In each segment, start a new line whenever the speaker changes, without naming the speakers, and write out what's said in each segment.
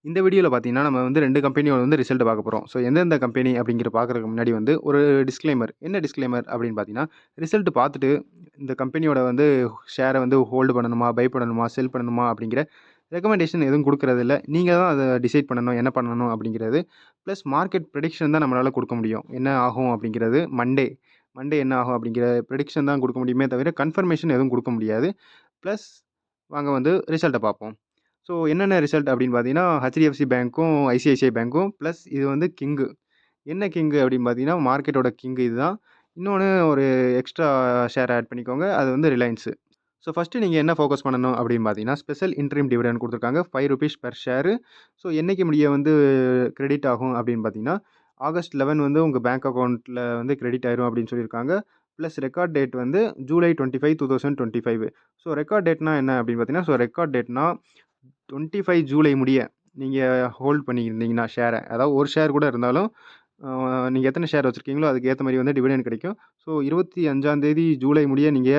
இந்த வீடியோல பார்த்தீங்கன்னா, நம்ம வந்து 2 கம்பெனியோட வந்து ரிசல்ட் பார்க்க போறோம். ஸோ எந்தெந்த கம்பெனி அப்படிங்கிற பார்க்கறதுக்கு முன்னாடி வந்து ஒரு டிஸ்க்ளைமர். என்ன டிஸ்க்ளைமர் அப்படின்னு பார்த்தீங்கன்னா, ரிசல்ட் பார்த்துட்டு இந்த கம்பெனியோட வந்து ஷேர வந்து ஹோல்டு பண்ணணுமா, பை பண்ணணுமா, செல் பண்ணணுமா அப்படிங்கிற ரெக்கமெண்டேஷன் எதுவும் குடுக்குறதில்ல. நீங்க தான் அத டிசைட் பண்ணணும். என்ன பண்ணணும் அப்படிங்கிறது. பிளஸ் மார்க்கெட் பிரெடிக்ஷன் தான் நம்மளால குடுக்க முடியும். என்ன ஆகும் அப்படிங்கிறது மண்டே என்ன ஆகும் அப்படிங்கிற பிரெடிக்ஷன் தான் குடுக்க முடியுமே தவிர, கன்ஃபர்மேஷன் எதுவும் குடுக்க முடியாது. பிளஸ் வாங்க வந்து ரிசல்ட்ட பார்ப்போம். ஸோ என்னென்ன ரிசல்ட் அப்படின்னு பார்த்தீங்கன்னா, HDFC பேங்க்கும், ICICI பேங்க்கும் பிளஸ் இது வந்து கிங்கு. என்ன கிங்கு அப்படின்னு பார்த்தீங்கன்னா, மார்க்கெட்டோட கிங் இதுதான். இன்னொன்னு ஒரு எக்ஸ்ட்ரா ஷேர் ஆட் பண்ணிக்கோங்க. அது வந்து ரிலையன்ஸு. ஸோ ஃபர்ஸ்ட்டு நீங்க என்ன ஃபோக்கஸ் பண்ணணும் அப்படின்னு பார்த்தீங்கன்னா, ஸ்பெஷல் இன்ட்ரிம் டிவிடெண்ட் குடுத்துருக்காங்க. ₹5 பெர் ஷேரு. ஸோ என்னைக்கு முடிய வந்து கிரெடிட் ஆகும் அப்படின்னு பார்த்தீங்கன்னா, ஆகஸ்ட் 11 வந்து உங்க பேங்க் அக்கவுண்ட்ல வந்து கிரெடிட் ஆயிரும் அப்படின்னு சொல்லியிருக்காங்க. பிளஸ் ரெக்கார்ட் டேட் வந்து ஜூலை 25, 2025. ஸோ ரெக்கார்ட் டேட்னா என்ன அப்படின்னு பார்த்தீங்கன்னா, ரெக்கார்ட் டேட்னா 25 ஜூலை முடிய நீங்க ஹோல்ட் பண்ணியிருந்தீங்கன்னா ஷேர, அதாவது ஒரு ஷேர் கூட இருந்தாலும், நீங்க எத்தனை ஷேர் வச்சிருக்கீங்களோ அதுக்கு ஏத்த மாரி வந்து டிவிடெண்ட் கிடைக்கும். ஸோ 25ஆம் தேதி ஜூலை முடிய நீங்க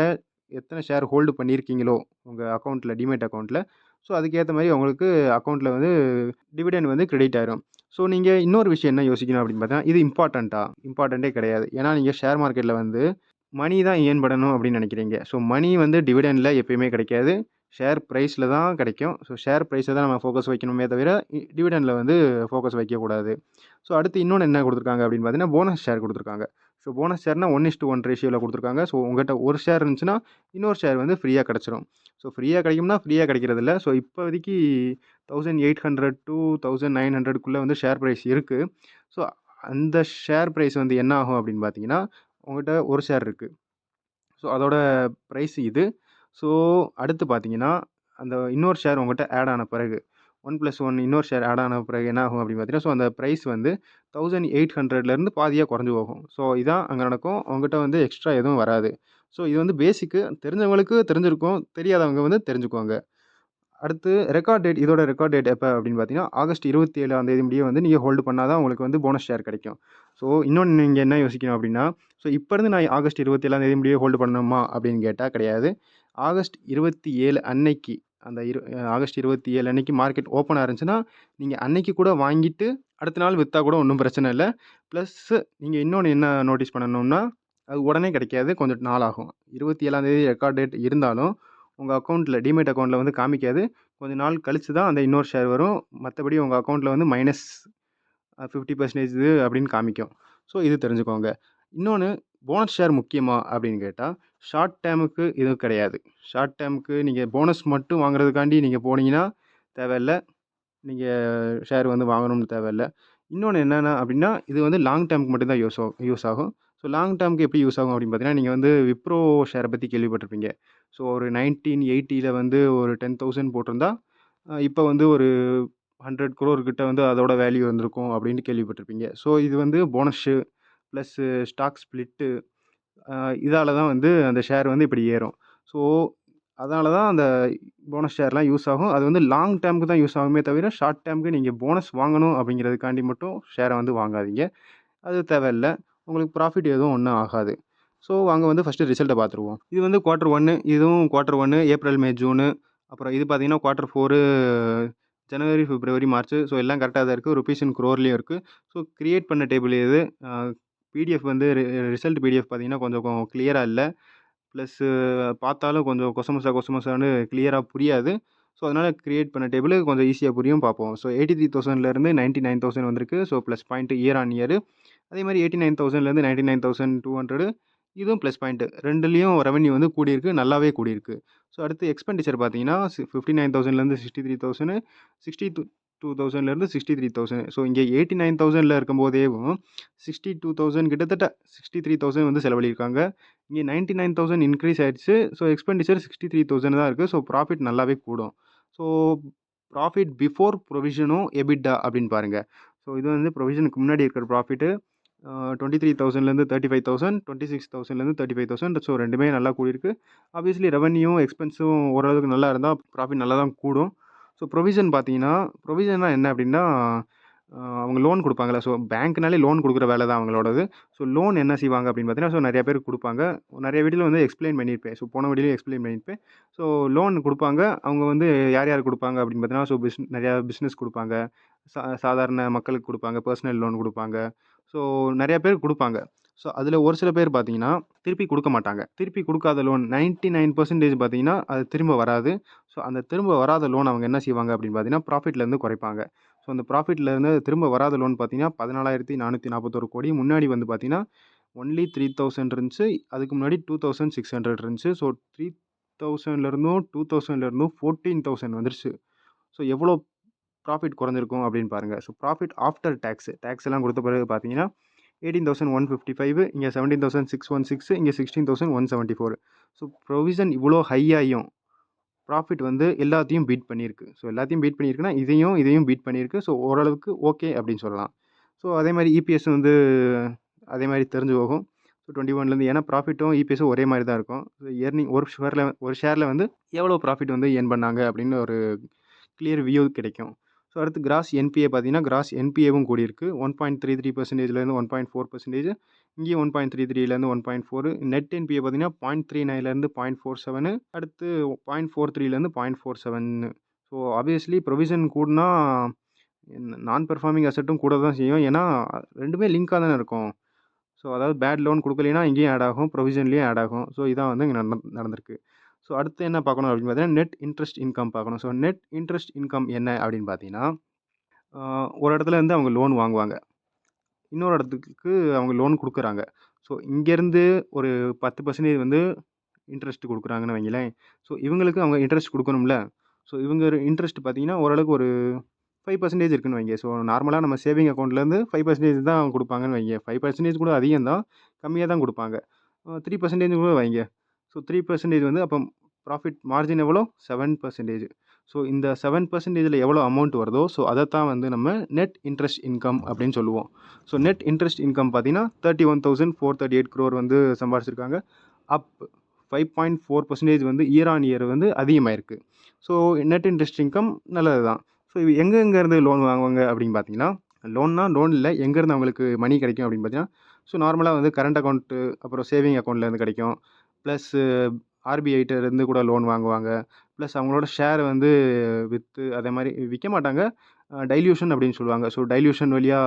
எத்தனை ஷேர் ஹோல்டு பண்ணியிருக்கீங்களோ, உங்க அக்கவுண்ட்ல டிமேட் அக்கவுண்ட்ல, ஸோ அதுக்கேத்த மாரி உங்களுக்கு அக்கவுண்ட்ல வந்து டிவிடெண்ட் வந்து கிரெடிட் ஆயிரும். ஸோ நீங்க இன்னொரு விஷயம் என்ன யோசிக்கணும் அப்படின்னு பார்த்தா, இது இம்பார்ட்டன்ட்டா? இம்பார்ட்டன்ட்டே கிடையாது. ஏன்னா நீங்க ஷேர் மார்க்கெட்ல வந்து மணி தான் ஏர்ன் பண்ணணும் அப்படின்னு நினைக்கிறீங்க. ஸோ மணி வந்து டிவிடெண்ட்ல எப்பயுமே கிடைக்காது. ஷேர் பிரைஸ்ல தான் கிடைக்கும். ஸோ ஷேர் பிரைஸ தான் நம்ம ஃபோக்கஸ் வைக்கணுமே தவிர, டிவிடெண்ட்ல வந்து ஃபோக்கஸ் வைக்கக்கூடாது. ஸோ அடுத்து இன்னொன்னு என்ன குடுத்துருக்காங்க அப்படின்னு பார்த்தீங்கன்னா, போனஸ் ஷேர் குடுத்துருக்காங்க. ஸோ போனஸ் ஷேர்னா 1:1 ரேஷியோல குடுத்துருக்காங்க. ஸோ உங்கட்ட ஒரு ஷேர் இருந்துச்சுன்னா, இன்னொரு ஷேர் வந்து ஃப்ரீயா கிடைச்சிரும். ஸோ ஃப்ரீயா கிடைக்கும்னா, ஃப்ரீயா கிடைக்கிறதில்ல. ஸோ இப்போதைக்கு 1800 டூ 1900க்குள்ள வந்து ஷேர் பிரைஸ் இருக்கு. ஸோ அந்த ஷேர் பிரைஸ் வந்து என்ன ஆகும் அப்படின்னு பார்த்தீங்கன்னா, உங்கட்ட ஒரு ஷேர் இருக்கு. ஸோ அதோட பிரைஸ் இது. ஸோ அடுத்து பார்த்தீங்கன்னா, அந்த இன்னொரு ஷேர் உங்கட்ட ஆட் ஆன பிறகு 1+1 இன்னொரு ஷேர் ஆட் ஆன பிறகு என்ன ஆகும் அப்படின்னு பார்த்தீங்கன்னா, ஸோ அந்த பிரைஸ் வந்து 1800லேருந்து பாதியா குறைஞ்சு போகும். ஸோ இதான் அங்க நடக்கும். உங்கட்ட வந்து எக்ஸ்ட்ரா எதுவும் வராது. ஸோ இது வந்து பேசிக்கு தெரிஞ்சவங்களுக்கு தெரிஞ்சிருக்கும். தெரியாதவங்க வந்து தெரிஞ்சுக்குவாங்க. அடுத்து ரெக்கார்ட் டேட் இதோட ரெக்கார்ட் டேட் எப்ப அப்படின்னு பார்த்தீங்கன்னா, ஆகஸ்ட் 27ஆம் தேதி முடிய வந்து நீங்க ஹோல்டு பண்ணா தான் உங்களுக்கு வந்து போனஸ் ஷேர் கிடைக்கும். ஸோ இன்னொன்னு நீங்க என்ன யோசிக்கணும் அப்படின்னா, ஸோ இப்ப இருந்து நான் ஆகஸ்ட் 27ஆம் தேதி முடிய ஹோல்டு பண்ணணுமா அப்படின்னு கேட்டா கிடையாது. ஆகஸ்ட் 27 அன்னைக்கு அந்த ஆகஸ்ட் 27 அன்னைக்கு மார்க்கெட் ஓப்பனா இருந்துச்சுன்னா, நீங்க அன்னைக்கு கூட வாங்கிட்டு அடுத்த நாள் வித்தா கூட ஒண்ணும் பிரச்சனை இல்ல. பிளஸ் நீங்க இன்னொன்னு என்ன நோட்டீஸ் பண்ணணும்னா, அது உடனே கிடைக்காது. கொஞ்சம் நாள் ஆகும். 27ஆம் தேதி ரெக்கார்ட் டேட் இருந்தாலும், உங்க அக்கவுண்ட்ல டிமேட் அக்கவுண்ட்ல வந்து காமிக்காது. கொஞ்ச நாள் கழிச்சு தான் அந்த இன்னொரு ஷேர் வரும். மத்தபடி உங்க அக்கவுண்ட்ல வந்து மைனஸ் 50% இது அப்படின்னு காமிக்கும். ஸோ இது தெரிஞ்சுக்கோங்க. இன்னொன்னு போனஸ் ஷேர் முக்கியமா அப்படின்னு கேட்டா, ஷார்ட் டேர்முக்கு இது கிடையாது. ஷார்ட் டேர்முக்கு நீங்க போனஸ் மட்டும் வாங்குறதுக்காண்டி நீங்க போனீங்கன்னா தேவையில்ல. நீங்க ஷேர் வந்து வாங்கணும்னு தேவையில்ல. இன்னொன்னு என்னன்னா அப்படின்னா, இது வந்து லாங் டேர்ம்க்கு மட்டும் தான் யூஸ் ஆகும். ஸோ லாங் டேர்ம்க்கு எப்படி யூஸ் ஆகும் அப்படின்னு பார்த்தீங்கன்னா, நீங்க வந்து விப்ரோ ஷேர பத்தி கேள்விப்பட்டிருப்பீங்க. ஸோ ஒரு 1980ல வந்து ஒரு 10,000 போட்டிருந்தா, இப்ப வந்து ஒரு 100 crore கிட்ட வந்து அதோட வேல்யூ வந்திருக்கும் அப்படின்னு கேள்விப்பட்டிருப்பீங்க. ஸோ இது வந்து போனஸு பிளஸ் ஸ்டாக் ஸ்ப்ளிட்டு அ இதால தான் வந்து அந்த ஷேர் வந்து இப்படி ஏறும். ஸோ அதனால தான் அந்த போனஸ் ஷேர்லாம் யூஸ் ஆகும். அது வந்து லாங் டேர்ம்க்கு தான் யூஸ் ஆகுமே தவிர, ஷார்ட் டேர்ம்க்கு நீங்க போனஸ் வாங்கணும் அப்படிங்கிறதுக்காண்டி மட்டும் ஷேர வந்து வாங்காதீங்க. அது தேவையில்ல. உங்களுக்கு ப்ராஃபிட் எதுவும் ஒண்ணும் ஆகாது. ஸோ வாங்க வந்து ஃபர்ஸ்ட்டு ரிசல்ட்ட பார்த்துருவோம். இது வந்து குவார்ட்டர் 1 இதுவும் குவார்ட்டர் 1 ஏப்ரல், மே, ஜூனு. அப்புறம் இது பார்த்தீங்கன்னா குவார்ட்டர் 4 ஜனவரி, பிப்ரவரி, மார்ச். ஸோ எல்லாம் கரெக்ட்டா தான் இருக்கு. ரூபீஸ் இன் குரோர்லயும் இருக்கு. ஸோ கிரியேட் பண்ண டேபிள் இது. அ பிடிஎஃப் வந்து ரிசல்ட் பிடிஎஃப் பார்த்தீங்கன்னா கொஞ்சம் கிளியரா இல்ல. ப்ளஸ்ஸு பார்த்தாலும் கொஞ்சம் கொசமொசன்னு கிளியரா புரியாது. ஸோ அதனால கிரியேட் பண்ண டேபிள் கொஞ்சம் ஈஸியா புரியும் பார்ப்போம். ஸோ 83,000லேருந்து 99,000 வந்திருக்கு. So plus point year on year. அதே மாரி 89,000லேருந்து 99,200 இதுவும் ப்ளஸ் பாயிண்ட். 2லயும் ரெவென்யூ வந்து கூடியிருக்கு. நல்லாவே கூடியிருக்கு. ஸோ அடுத்து எக்ஸ்பெண்டிச்சர் பார்த்தீங்கன்னா, 59,000லேருந்து 63,000 62,000லேருந்து 63,000 ஸோ இங்க 89,000ல இருக்கும்போதேவும் 62,000 கிட்டத்தட்ட 63,000 வந்து செலவழியிருக்காங்க. இங்க 99,000 இன்க்ரீஸ் ஆயிடுச்சு. ஸோ எக்ஸ்பெண்டிச்சர் 63,000 தான் இருக்கு. ஸோ ப்ராஃபிட் நல்லாவே கூடும். ஸோ ப்ராஃபிட் பிஃபோர் புரோவிஷனும் எபிட்டா அப்படின்னு பாருங்க. ஸோ இது வந்து புரோவிஷனுக்கு முன்னாடி இருக்கிற ப்ராஃபிட்டு 23,000லேருந்து 35,000 26,000லேருந்து 35,000 ஸோ 2மே நல்லா கூடியிருக்கு. ஆப்வியஸ்லி ரெவென்யூவும், எக்ஸ்பென்ஸும் ஓரளவுக்கு நல்லா இருந்தா ப்ராஃபிட் நல்லா தான் கூடும். ஸோ புரோவிஷன் பார்த்தீங்கன்னா, புரோவிஷன்னா என்ன அப்படின்னா, அவங்க லோன் குடுப்பாங்கல்ல. ஸோ பேங்க்னாலே லோன் குடுக்குற வேலை தான் அவங்களோடது. ஸோ லோன் என்ன செய்வாங்க அப்படின்னு பார்த்தீங்கன்னா, ஸோ நெறைய பேருக்கு குடுப்பாங்க. நெறைய வீடியோல வந்து எக்ஸ்ப்ளைன் பண்ணியிருப்பேன். ஸோ போன வீடியோலயும் எக்ஸ்ப்ளைன் பண்ணியிருப்பேன். ஸோ லோன் குடுப்பாங்க. அவங்க வந்து யார் யாருக்கு குடுப்பாங்க அப்படின்னு பார்த்தீங்கன்னா, ஸோ நெறையா பிஸ்னஸ் குடுப்பாங்க. சாதாரண மக்களுக்கு குடுப்பாங்க. பெர்சனல் லோன் குடுப்பாங்க. ஸோ நெறைய பேருக்கு குடுப்பாங்க. ஸோ அதில ஒரு சில பேர் பார்த்தீங்கன்னா, திருப்பி குடுக்க மாட்டாங்க. திருப்பி குடுக்காத லோன் 99% பார்த்தீங்கன்னா, அது திரும்ப வராது. ஸோ அந்த திரும்ப வராத லோன் அவங்க என்ன செய்வாங்க அப்படின்னு பார்த்தீங்கன்னா, ப்ராஃபிட்லேருந்து குறைப்பாங்க. ஸோ அந்த ப்ராஃபிட்லேருந்து திரும்ப வராத லோன் பார்த்தீங்கன்னா, 14,441 கோடி. முன்னாடி வந்து பார்த்தீங்கன்னா, ஒன்லி 3000 இருந்துச்சு. அதுக்கு முன்னாடி 2600 இருந்துச்சு. ஸோ 3000லேருந்தும் 2000லேருந்தும் 14,000 வந்துருச்சு. ஸோ எவ்வளோ ப்ராஃபிட் குறைஞ்சிருக்கும் அப்படின்னு பாருங்க. So profit after tax. Tax எல்லாம் குடுத்த பிறகு பார்த்தீங்கன்னா, 18,155 இங்க 17,616 இங்க 16,174. ஸோ ப்ரொவிஷன் இவ்வளோ ஹை ஆயும் ப்ராஃபிட் வந்து எல்லாத்தையும் பீட் பண்ணியிருக்கு. ஸோ எல்லாத்தையும் பீட் பண்ணியிருக்குன்னா, இதையும் பீட் பண்ணியிருக்கு. ஸோ ஓரளவுக்கு ஓகே அப்படின்னு சொல்லலாம். ஸோ அதே மாரி இபிஎஸ் வந்து அதே மாரி தெரிஞ்சு போகும். ஸோ 21லேருந்து ஏன்னா ப்ராஃபிட்டும் இபிஎஸும் ஒரே மாரி தான் இருக்கும். ஸோ எர்னிங் ஒரு ஷேர்ல வந்து எவ்வளோ ப்ராஃபிட் வந்து ஏர்ன் பண்ணாங்க அப்படின்னு ஒரு கிளியர் வியூ கிடைக்கும். ஸோ அடுத்து கிராஸ் என்பிஏ பார்த்தீங்கன்னா, கிராஸ் என்பிஏவும் கூடியிருக்கு. 1.33%லேருந்து 1.4%. இங்கேயும் 1.33லேருந்து 1.4. நெட் என்பிஏ பார்த்தீங்கன்னா, 0.39லேருந்து 0.47. அடுத்து 0.43லேருந்து 0.47. ஸோ ஆப்வியஸ்லி ப்ரொவிஷன் கூடுனா நான் பெர்ஃபார்மிங் அசெட்டும் கூட தான் செய்யும். ஏன்னா 2மே லிங்க்கா தானே இருக்கும். ஸோ அதாவது பேட் லோன் குடுக்கலைன்னா இங்கேயும் ஆட் ஆகும். ப்ரொவிஷன்லேயும் ஆட் ஆகும். ஸோ இதான் வந்து இங்க நடந்திருக்கு. ஸோ அடுத்து என்ன பார்க்கணும் அப்படின்னு பார்த்தீங்கன்னா, நெட் இன்ட்ரெஸ்ட் இன்கம் பார்க்கணும். ஸோ நெட் இன்ட்ரெஸ்ட் இன்கம் என்ன அப்படின்னு பார்த்தீங்கன்னா, அ ஒரு இடத்துல இருந்து அவங்க லோன் வாங்குவாங்க. இன்னொரு இடத்துக்கு அவங்க லோன் குடுக்குறாங்க. ஸோ இங்கேருந்து ஒரு 10% வந்து இன்ட்ரெஸ்ட் குடுக்குறாங்கன்னு வைங்களேன். ஸோ இவங்களுக்கு அவங்க இன்ட்ரெஸ்ட் குடுக்கணும்ல. ஸோ இவங்க இன்ட்ரெஸ்ட் பார்த்தீங்கன்னா, ஓரளவுக்கு ஒரு 5% இருக்குன்னு வைங்க. ஸோ நார்மலா நம்ம சேவிங் அக்கவுண்ட்லேருந்து 5% தான் குடுப்பாங்கன்னு வைங்க. 5% கூட அதிகம் தான். கம்மியா தான் குடுப்பாங்க. 3% கூட வைங்க. ஸோ 3% வந்து அப்போ ப்ராஃபிட் மார்ஜின் எவ்வளோ? 7%. ஸோ இந்த 7%ல எவ்வளோ அமௌண்ட் வருதோ, ஸோ அதத்தான் வந்து நம்ம நெட் இன்ட்ரெஸ்ட் இன்கம் அப்படின்னு சொல்லுவோம். ஸோ நெட் இன்ட்ரெஸ்ட் இன்கம் பார்த்தீங்கன்னா, 31,438 crore வந்து சம்பாரிச்சிருக்காங்க. அப் 5.4% வந்து இயர் ஆன் இயர் வந்து அதிகமாயிருக்கு. ஸோ நெட் இன்ட்ரெஸ்ட் இன்கம் நல்லது தான். ஸோ எங்கேருந்து லோன் வாங்குவாங்க அப்படின்னு பார்த்தீங்கன்னா, லோன் இல்ல. எங்கேருந்து அவங்களுக்கு மணி கிடைக்கும் அப்படின்னு பார்த்தீங்கன்னா, ஸோ நார்மலா வந்து கரண்ட் அக்கவுண்ட்டு, அப்புறம் சேவிங் அக்கவுண்ட்லேருந்து கிடைக்கும். ப்ளஸ்ஸு ஆர்பிஐட்ட இருந்து கூட லோன் வாங்குவாங்க. ப்ளஸ் அவங்களோட ஷேர் வந்து வித்து அதே மாரி விக்க மாட்டாங்க. டைல்யூஷன் அப்படின்னு சொல்லுவாங்க. ஸோ டைல்யூஷன் வழியா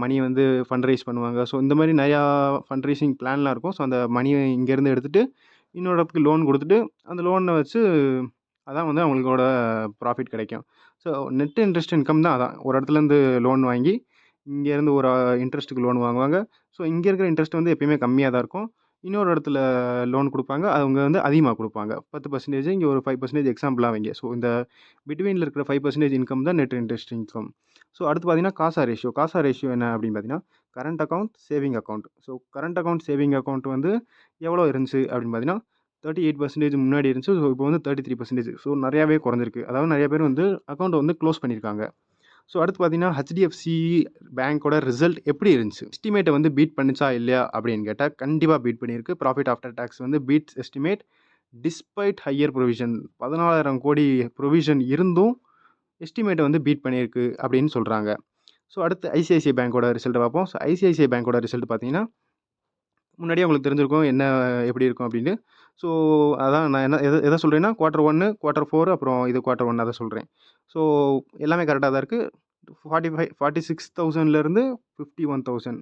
மணிய வந்து ஃபண்ட் ரைஸ் பண்ணுவாங்க. ஸோ இந்த மாரி நெறையா ஃபண்ட் ரைசிங் பிளான்லாம் இருக்கும். ஸோ அந்த மணிய இங்கேருந்து எடுத்துட்டு, இன்னொரு இடத்துக்கு லோன் குடுத்துட்டு, அந்த லோன வச்சு அதான் வந்து அவங்களோட ப்ராஃபிட் கிடைக்கும். ஸோ நெட் இன்ட்ரெஸ்ட் இன்கம் தான் அதான். ஒரு இடத்துலேருந்து லோன் வாங்கி, இங்கேருந்து ஒரு இன்ட்ரெஸ்ட்டுக்கு லோன் வாங்குவாங்க. ஸோ இங்க இருக்கிற இன்ட்ரெஸ்ட் வந்து எப்பயுமே கம்மியா தான் இருக்கும். இன்னொரு இடத்துல லோன் குடுப்பாங்க. அவங்க வந்து அதிகமா குடுப்பாங்க. 10% இங்க ஒரு 5% எக்ஸாம்பிளா வைங்க. ஸோ இந்த பிட்வீன்ல இருக்கிற 5% இன்கம் தான் நெட் இன்ட்ரெஸ்ட் இன்கம். ஸோ அடுத்து பார்த்தீங்கன்னா, காசா ரேஷியோ. காசா ரேஷியோ என்ன அப்படின்னு பார்த்தீங்கன்னா, current account, saving account. So current account, saving account வந்து எவ்வளோ இருந்துச்சு அப்படின்னு பார்த்தீங்கன்னா, 38% முன்னாடி இருந்துச்சு. ஸோ இப்போ வந்து 33%. ஸோ நெறையாவே குறைஞ்சிருக்கு. அதாவது நெறைய பேர் வந்து அக்கவுண்ட்ட வந்து க்ளோஸ் பண்ணியிருக்காங்க. ஸோ அடுத்து பார்த்தீங்கன்னா, ஹெச்டிஎஃப்சி பேங்கோட ரிசல்ட் எப்படி இருந்துச்சு? எஸ்டிமேட்ட வந்து பீட் பண்ணுச்சா இல்லையா அப்படின்னு கேட்டா, கண்டிப்பா பீட் பண்ணியிருக்கு. ப்ராஃபிட் ஆஃப்டர் டாக்ஸ் வந்து beats estimate despite higher provision. 14,000 crore provision இருந்தும் எஸ்டிமேட்ட வந்து பீட் பண்ணியிருக்கு அப்படின்னு சொல்றாங்க. ஸோ அடுத்து ஐசிஐசிஐ பேங்கோட ரிசல்ட்ட பார்ப்போம். ஸோ ஐசிஐசிஐ பேங்கோட ரிசல்ட் பார்த்தீங்கன்னா, முன்னாடியே உங்களுக்கு தெரிஞ்சிருக்கும் என்ன எப்படி இருக்கும் அப்படின்னு. ஸோ அதான் நான் எத சொல்றேன்னா, Q1, Q4 அப்புறம் இது Q1 அத சொல்றேன். ஸோ எல்லாமே கரெக்ட்டா தான் இருக்கு. 46,000லேருந்து 51,000.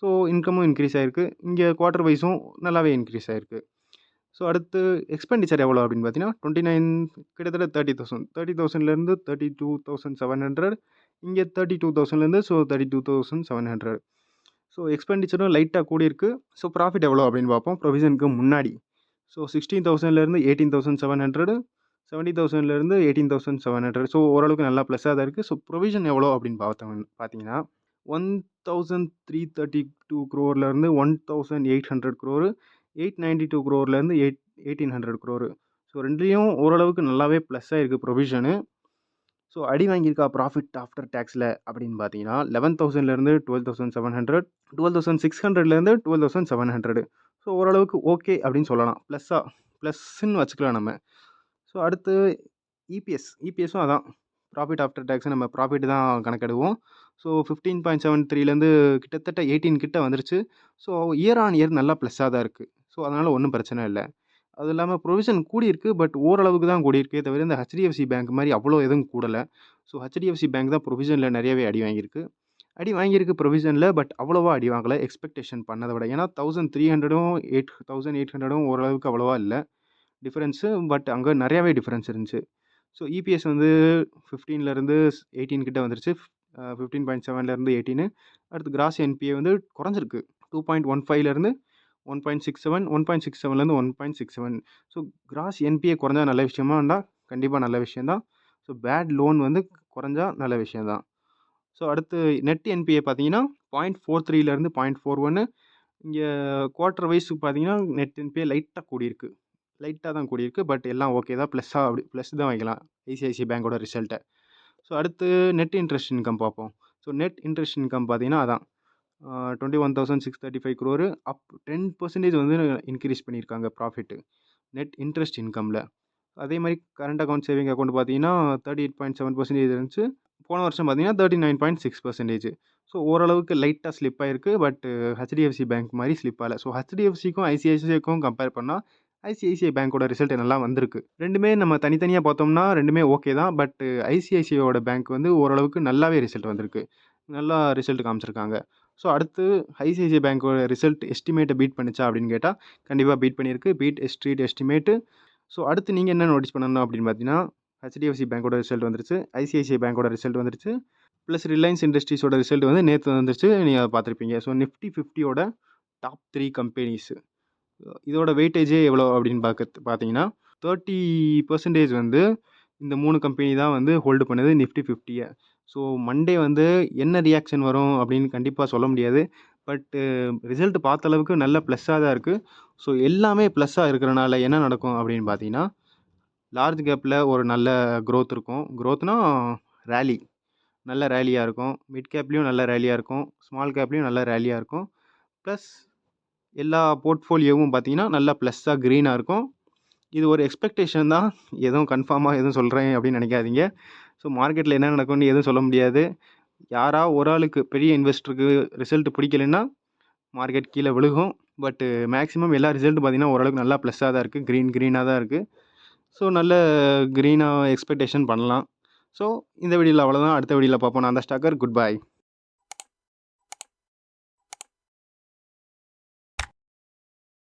ஸோ இன்கமும் இன்க்ரீஸ் ஆயிருக்கு. இங்க குவார்ட்டர் வைஸும் நல்லாவே இன்க்ரீஸ் ஆயிருக்கு. ஸோ அடுத்து எக்ஸ்பெண்டிச்சர் எவ்வளோ அப்படின்னு பார்த்தீங்கன்னா, 29 கிட்டத்தட்ட 30,000. 30,000லேருந்து 32,700. இங்க 32,000லேருந்து ஸோ 32,700. ஸோ எக்ஸ்பெண்டிச்சரும் லைட்டா கூடியிருக்கு. ஸோ ப்ராஃபிட் எவ்வளோ அப்படின்னு பார்ப்போம். ப்ரொவிஷனுக்கு முன்னாடி. ஸோ 16,000லேருந்து 18,700. 70,000லேருந்து 18,700. ஸோ ஓரளவுக்கு நல்லா ப்ளஸ்ஸா தான் இருக்கு. ஸோ ப்ரொவிஷன் எவ்வளோ அப்படின்னு பார்த்தீங்கன்னா, 1,332 crore லேருந்து 1,800 crore. 892 crore-லேருந்து 1,800 crore. ஸோ 2லயும் ஓரளவுக்கு நல்லாவே ப்ளஸ் ஆயிருக்கு ப்ரொவிஷனு. ஸோ அடி வாங்கியிருக்கா ப்ராஃபிட் ஆஃப்டர் டாக்ஸில அப்படின்னு பார்த்தீங்கன்னா, 11,000லேருந்து 12,700. 12,600லேருந்து 12,700. ஸோ ஓரளவுக்கு ஓகே அப்படின்னு சொல்லலாம். ப்ளஸ்ஸுன்னு வச்சுக்கலாம் நம்ம. ஸோ அடுத்து இபிஎஸ்ஸும் அதான். ப்ராஃபிட் ஆஃப்டர் டேக்ஸ் நம்ம ப்ராஃபிட் தான் கணக்கெடுவோம். ஸோ 15.73லேருந்து கிட்டத்தட்ட 18 கிட்ட வந்துருச்சு. ஸோ இயர் ஆன் இயர் நல்லா ப்ளஸ்ஸா தான் இருக்கு. ஸோ அதனால ஒண்ணும் பிரச்சனை இல்ல. அது இல்லாம ப்ரொவிஷன் கூடியிருக்கு. பட் ஓரளவுக்கு தான் கூடியிருக்கே தவிர, இந்த HDFC பேங்க் மாரி அவ்வளோ எதுவும் கூடல. ஸோ HDFC பேங்க் தான் ப்ரொவிஷன்ல நெறையவே அடி வாங்கியிருக்கு. அடி வாங்கியிருக்கு ப்ரொவிஷன்ல. பட் அவ்வளவா அடி வாங்கல. எக்ஸ்பெக்டேஷன் பண்ணத விட. ஏன்னா 1300ம் 1800ம் ஓரளவுக்கு அவ்வளவா இல்ல டிஃபரன்ஸு. பட் அங்க நெறையாவே டிஃபரன்ஸ் இருந்துச்சு. ஸோ இபிஎஸ் வந்து 15லேருந்து 18 கிட்ட வந்துருச்சு. 15.7லேருந்து 18. அடுத்து கிராஸ் என்பிஏ வந்து குறைஞ்சிருக்கு. 2.15லேருந்து 1.67, 1.67லேருந்து 1.67. ஸோ கிராஸ் என்பிஏ குறைஞ்சா நல்ல விஷயமாண்டா? கண்டிப்பா நல்ல விஷயம் தான். ஸோ பேட் லோன் வந்து குறைஞ்சா நல்ல விஷயம் தான். ஸோ அடுத்து நெட் என்பிஏ பார்த்தீங்கன்னா 0.43லேருந்து 0.41. இங்க குவார்ட்டர் வைஸ் பார்த்தீங்கன்னா, நெட் என்பிஏ லைட்டா கூடியிருக்கு. லைட்டா தான் கூடியிருக்கு. பட் எல்லாம் ஓகே தான். ப்ளஸ்ஸா அப்படி ப்ளஸ் தான் வைக்கலாம் ஐசிஐசிஐ பேங்கோட ரிசல்ட்ட. ஸோ அடுத்து நெட் இன்ட்ரெஸ்ட் இன்கம் பார்ப்போம். ஸோ நெட் இன்ட்ரெஸ்ட் இன்கம் பார்த்தீங்கன்னா, அதான் 21,635 crore அப் 10% வந்து இன்க்ரீஸ் பண்ணியிருக்காங்க ப்ராஃபிட்டு. Net interest இன்கம்ல. அதே மாரி கரண்ட் அக்கவுண்ட், சேவிங் அக்கவுண்ட் பார்த்தீங்கன்னா 38.7% இருந்துச்சு. போன வருஷம் பார்த்தீங்கன்னா 39.6%. ஸோ ஓரளவுக்கு லைட்டா ஸ்லிப் ஆயிருக்கு. பட் HDFC பேங்க் மாரி ஸ்லிப் ஆகல. ஸோ HDFCக்கும் ஐசிஐசிஐக்கும் கம்பேர் பண்ணா ஐசிஐசிஐ பேங்கோட ரிசல்ட் நல்லா வந்திருக்கு. 2மே நம்ம தனித்தனியா பார்த்தோம்னா 2மே ஓகே தான். பட் ஐசிஐசிஐயோட பேங்க் வந்து ஓரளவுக்கு நல்லாவே ரிசல்ட் வந்திருக்கு. நல்லா ரிசல்ட் காமிச்சிருக்காங்க. ஸோ அடுத்து ஐசிஐசிஐ பேங்கோட ரிசல்ட் எஸ்டிமேட்ட பீட் பண்ணுச்சா அப்படின்னு கேட்டா, கண்டிப்பா பீட் பண்ணியிருக்கு. Beat street estimate. ஸோ அடுத்து நீங்க என்ன நோட்டீஸ் பண்ணணும் அப்படின்னு பார்த்தீங்கன்னா, HDFC பேங்கோட ரிசல்ட் வந்துருச்சு. ஐசிஐசிஐ பேங்கோட ரிசல்ட் வந்துருச்சு. ப்ளஸ் ரிலையன்ஸ் இண்டஸ்ட்ரீஸோட ரிசல்ட் வந்து நேத்து வந்துருச்சு. நீங்க அத பார்த்துருப்பீங்க. ஸோ நிஃப்டி 50யோட டாப் 3 கம்பெனிஸ். இதோட வெயிட்டேஜே எவ்வளோ அப்படின்னு பார்த்தீங்கன்னா, 30% வந்து இந்த 3 கம்பெனி தான் வந்து ஹோல்டு பண்ணுது நிஃப்டி 50ய. ஸோ மண்டே வந்து என்ன ரியாக்ஷன் வரும் அப்படின்னு கண்டிப்பா சொல்ல முடியாது. பட் ரிசல்ட் பார்த்த அளவுக்கு நல்ல ப்ளஸ்ஸா தான் இருக்கு. ஸோ எல்லாமே ப்ளஸ்ஸா இருக்கிறனால என்ன நடக்கும் அப்படின்னு பார்த்தீங்கன்னா, லார்ஜ் கேப்ல ஒரு நல்ல குரோத் இருக்கும். குரோத்னா ராலி. நல்ல ராலியா இருக்கும். மிட் கேப்லயும் நல்ல ராலியா இருக்கும். ஸ்மால் கேப்லயும் நல்ல ராலியா இருக்கும். ப்ளஸ் எல்லா போர்ட்ஃபோலியோவும் பார்த்தீங்கன்னா, நல்லா ப்ளஸ்ஸா கிரீனா இருக்கும். இது ஒரு எக்ஸ்பெக்டேஷன் தான். எதுவும் கன்ஃபார்மா எதுவும் சொல்றேன் அப்படின்னு நினைக்காதீங்க. ஸோ மார்க்கெட்ல என்ன நடக்கும்னு எதுவும் சொல்ல முடியாது. யாரா ஒரு ஆளுக்கு பெரிய இன்வெஸ்டருக்கு ரிசல்ட் பிடிக்கலன்னா, மார்க்கெட் கீழ விழுகும். பட் மேக்ஸிமம் எல்லா ரிசல்ட்டும் பார்த்தீங்கன்னா, ஓரளவுக்கு நல்லா ப்ளஸ்ஸா தான் இருக்கு. கிரீனா தான் இருக்கு. ஸோ நல்ல கிரீனா எக்ஸ்பெக்டேஷன் பண்ணலாம். ஸோ இந்த வீடியோல அவ்வளோதான். அடுத்த வீடியோல பார்ப்போம். நான் தான் ஸ்டாக்கர். Good bye.